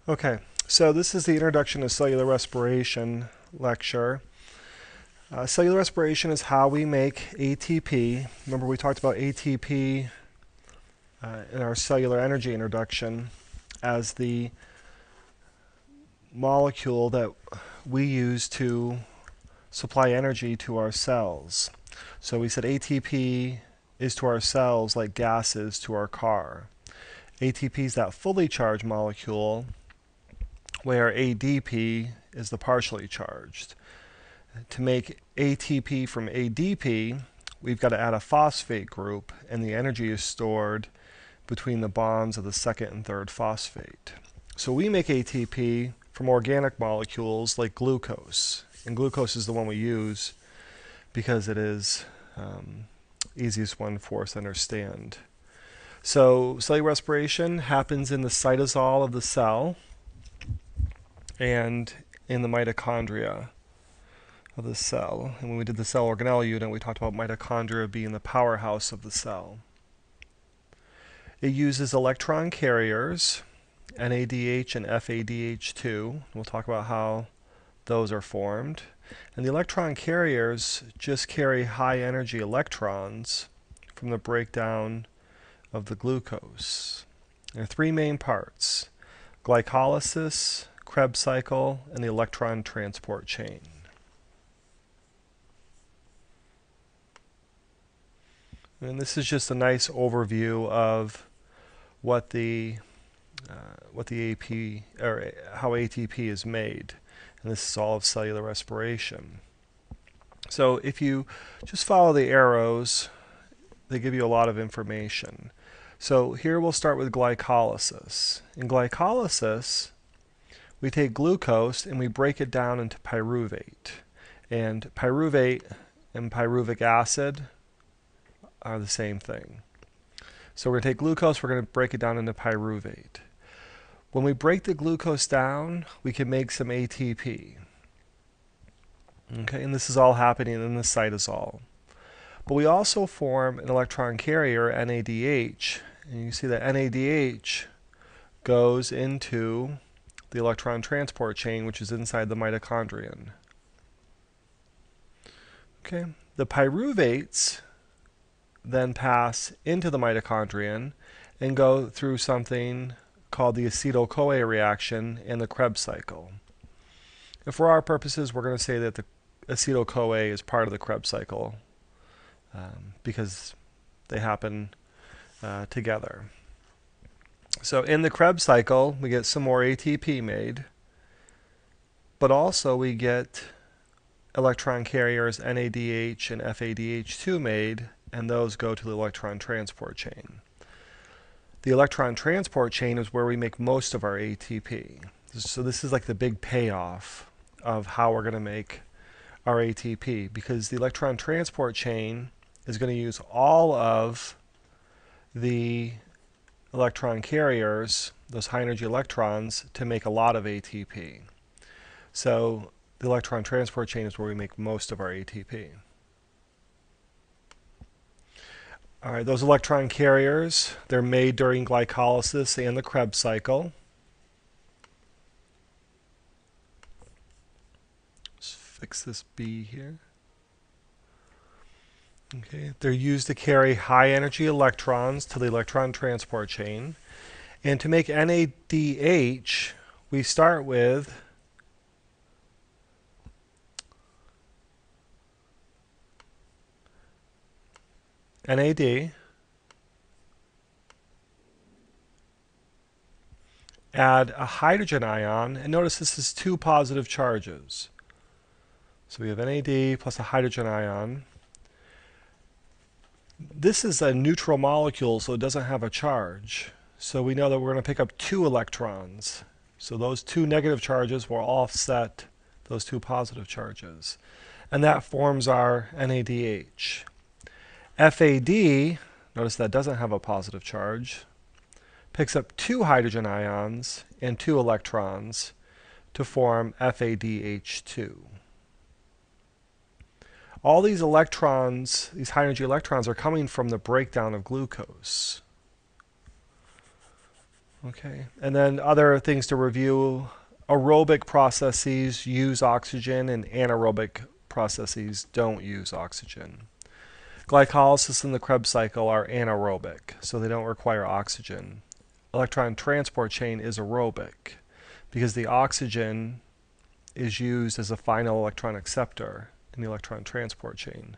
Okay, so this is the Introduction to Cellular Respiration lecture. Cellular respiration is how we make ATP. Remember we talked about ATP in our cellular energy introduction as the molecule that we use to supply energy to our cells. So we said ATP is to our cells like gas is to our car. ATP is that fully charged molecule, where ADP is the partially charged. To make ATP from ADP, we've got to add a phosphate group, and the energy is stored between the bonds of the second and third phosphate. So we make ATP from organic molecules like glucose, and glucose is the one we use because it is easiest one for us to understand. So cellular respiration happens in the cytosol of the cell and in the mitochondria of the cell. And when we did the cell organelle unit, we talked about mitochondria being the powerhouse of the cell. It uses electron carriers, NADH and FADH2. We'll talk about how those are formed. And the electron carriers just carry high energy electrons from the breakdown of the glucose. There are three main parts: glycolysis, Krebs cycle, and the electron transport chain. And this is just a nice overview of what the AP or how ATP is made, and this is all of cellular respiration. So if you just follow the arrows, they give you a lot of information. So here we'll start with glycolysis. In glycolysis, we take glucose and we break it down into pyruvate. And pyruvate and pyruvic acid are the same thing. So we're going to take glucose, we're going to break it down into pyruvate. When we break the glucose down, we can make some ATP. Okay, and this is all happening in the cytosol. But we also form an electron carrier, NADH, and you see that NADH goes into the electron transport chain, which is inside the mitochondrion. Okay, the pyruvates then pass into the mitochondrion and go through something called the acetyl-CoA reaction and the Krebs cycle. And for our purposes, we're going to say that the acetyl-CoA is part of the Krebs cycle because they happen together. So in the Krebs cycle, we get some more ATP made, but also we get electron carriers NADH and FADH2 made, and those go to the electron transport chain. The electron transport chain is where we make most of our ATP. So this is like the big payoff of how we're going to make our ATP, because the electron transport chain is going to use all of the electron carriers, those high energy electrons, to make a lot of ATP. So the electron transport chain is where we make most of our ATP. All right, those electron carriers, they're made during glycolysis and the Krebs cycle. Let's fix this B here. Okay, they're used to carry high energy electrons to the electron transport chain. And to make NADH, we start with NAD, add a hydrogen ion, and notice this is two positive charges. So we have NAD plus a hydrogen ion. This is a neutral molecule, so it doesn't have a charge. So we know that we're going to pick up two electrons. So those two negative charges will offset those two positive charges. And that forms our NADH. FAD, notice that doesn't have a positive charge, picks up two hydrogen ions and two electrons to form FADH2. All these electrons, these high energy electrons, are coming from the breakdown of glucose. Okay, and then other things to review: aerobic processes use oxygen, and anaerobic processes don't use oxygen. Glycolysis and the Krebs cycle are anaerobic, so they don't require oxygen. Electron transport chain is aerobic because the oxygen is used as a final electron acceptor in the electron transport chain.